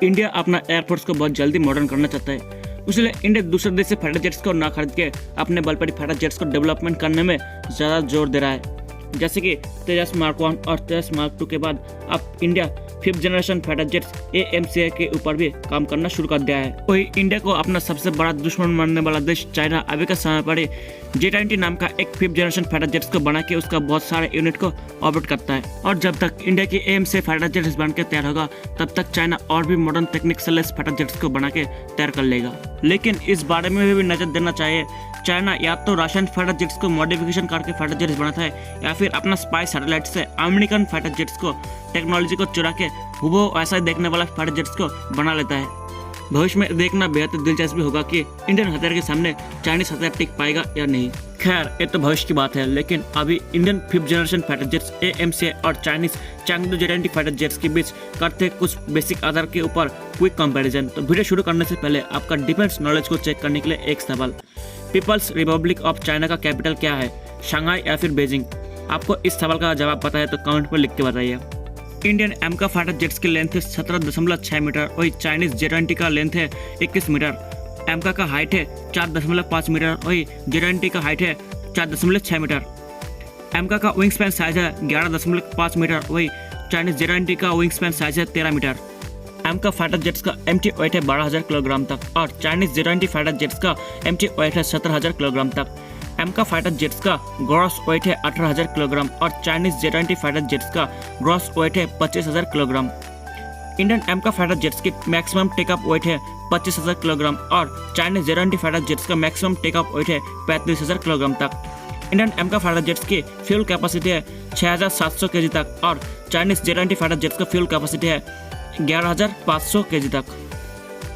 India अपना air force को बहुत जल्दी मॉडर्न करना चाहता है, इसलिए इंडिया दूसरे देश से फाइटर जेट्स को ना खरीद के अपने बल पर फाइटर जेट्स को डेवलपमेंट करने में ज़्यादा जोर दे रहा है। जैसे कि तेजस मार्क 1 और तेजस मार्क 2 के बाद अब India 5th generation fighter jets AMCA के ऊपर भी काम करना शुरू कर दिया है। वही इंडिया को अपना सबसे बड़ा दुश्मन मानने वाला देश चाइना अभी के समय पर J-20 नाम का एक 5th जनरेशन फाइटर जेट्स को बना के उसका बहुत सारे यूनिट को ऑर्बिट करता है, और जब तक इंडिया की AMCA फाइटर जेट्स बन के तैयार होगा तब तक चाइना और भी मॉडर्न टेक्निक से लेस फाइटर जेट्स को बना के तैयार कर लेगा। लेकिन इस बारे में भी नजर देना चाहिए, चाइना या तो रशियन फाइटर जेट्स को मॉडिफिकेशन करके फाइटर जेट्स बनाता है या फिर अपना स्पाई सैटेलाइट से अमेरिकन फाइटर जेट्स को टेक्नोलॉजी को चुरा के वो ऐसा ही देखने वाला फाइटर जेट्स को बना लेता है। भविष्य में देखना बेहद दिलचस्प होगा कि इंडियन हथियार के सामने चाइनीज हथियार टिक पाएगा या नहीं। खैर ये तो भविष्य की बात है, लेकिन अभी Indian 5th generation fighter jets AMCA और चाइनीज चैंगडू J-20 फाइटर जेट्स के बीच करते कुछ बेसिक आधार के ऊपर क्विक कंपैरिजन। तो वीडियो शुरू करने से पहले आपका डिफेंस नॉलेज को चेक करने के लिए एक सवाल, पीपल्स रिपब्लिक ऑफ चाइना का कैपिटल क्या है, शंघाई या फिर बीजिंग? आपको इस सवाल का जवाब पता है तो कमेंट पर लिख के बताइए। इंडियन एमका फाइटर जेट्स की लेंथ है 17.6 मीटर, वही चाइनीज J-20 का लेंथ है 21 मीटर। एमका का हाइट है 4.5 मीटर, वही J-20 का हाइट है 4.6 मीटर। एमका का विंग स्पैन साइज है 11.5 मीटर, वही चाइनीज J-20 का विंग स्पैन साइज है 13 मीटर। एमका फाइटर जेट्स का एमटी वेट है 12,000 किलोग्राम तक, और चाइनीज J-20 फाइटर जेट्स का एमटी वेट है 17,000 किलोग्राम तक। एमका फाइटर जेट्स का ग्रॉस वेट है 18,000 किलोग्राम और चाइनीज J-20 फाइटर जेट्स का ग्रॉस वेट है 25,000 kilogram. Indian AMCA fighter jets की मैक्सिमम टेकअप वेट है 25,000 किलोग्राम और चाइनीज J-20 फाइटर जेट्स का मैक्सिमम टेकअप वेट है 35,000 किलोग्राम तक। इंडियन एमका फाइटर जेट्स की फ्यूल कैपेसिटी है 6,700 kg तक, और चाइनीज J-20 फाइटर जेट्स का फ्यूल कैपेसिटी है 11,500 kg तक।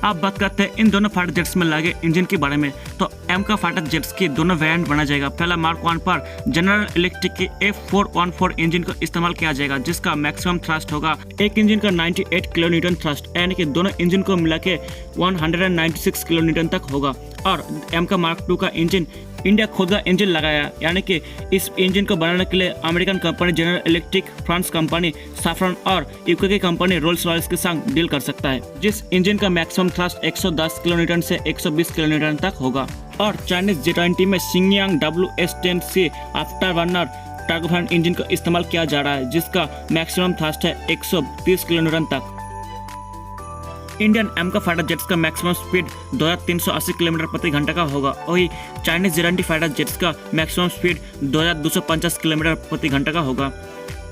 अब बात करते हैं इन दोनों फाइटर जेट्स में लगे इंजन के बारे में। तो एमका फाइटर जेट्स की दोनों वेरिएंट बना जाएगा। पहला मार्क 1 पर जनरल इलेक्ट्रिक की F414 इंजन को इस्तेमाल किया जाएगा, जिसका मैक्सिमम थ्रस्ट होगा एक इंजन का 98 किलो न्यूटन थ्रस्ट, यानी कि दोनों इंजन को मिला के 196 किलो न्यूटन तक होगा। और एमका मार्क 2 का इंजन इंडिया खुद का इंजन लगाया, यानी कि इस इंजन को बनाने के लिए American company general electric, France company saffron और यूके की कंपनी रोल्स रॉयस के संग डील कर सकता है, जिस इंजन का मैक्सिमम थ्रस्ट 110 किलो न्यूटन से 120 किलो न्यूटन तक होगा। और चाइनीज J-20 में शिंगयांग WS-10C after burner turbofan engine का इस्तेमाल किया जा रहा है, जिसका मैक्सिमम थ्रस्ट है 130 किलो न्यूटन तक। इंडियन एमका फाइटर जेट्स का मैक्सिमम स्पीड 2380 किलोमीटर प्रति घंटा का होगा, वही चाइनीज J-20 फाइटर जेट्स का मैक्सिमम स्पीड 2250 किलोमीटर प्रति घंटा का होगा।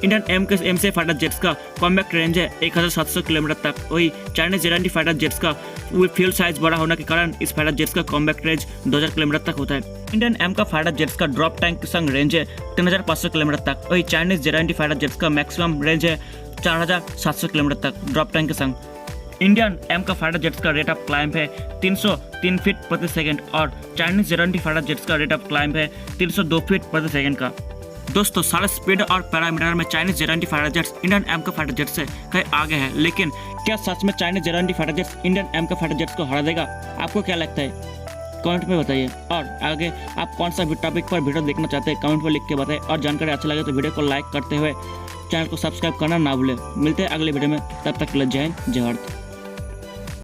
इंडियन AMCA फाइटर जेट्स का कॉम्बैक्ट रेंज है 1700 किलोमीटर तक, वही चाइनीज J-20 फाइटर जेट्स का फ्यूल साइज बड़ा होने के कारण इस फाइटर जेट्स का कॉम्बैक्ट रेंज 2000 किलोमीटर तक होता है। इंडियन एमका फाइटर जेट्स का ड्रॉप टैंक के संग रेंज है 3500 किलोमीटर तक, वही चाइनीज J-20 फाइटर जेट्स का मैक्सिमम रेंज है 4700 किलोमीटर तक ड्रॉप टैंक के संग। इंडियन एमका फाइटर जेट्स का रेट ऑफ क्लाइंब है 303 फीट प्रति सेकंड, और चाइनीज J-20 फाइटर जेट्स का रेट ऑफ क्लाइंब है 302 फीट प्रति सेकंड का। दोस्तों सारे स्पीड और पैरामीटर में Chinese J-20 fighter jets Indian AMCA fighter jets से कहीं आगे है, लेकिन क्या सच में Chinese J-20 fighter jets Indian AMCA fighter jets को हरा देगा? आपको क्या लगता है? कमेंट में बताइए। और आगे आप कौन सा टॉपिक पर वीडियो देखना चाहते हैं कमेंट में लिख के बताएं, और जानकारी अच्छा लगे तो वीडियो को लाइक करते हुए चैनल को सब्सक्राइब करना ना भूलें। मिलते हैं अगले वीडियो में, तब तक के लिए जय हिंद जय भारत।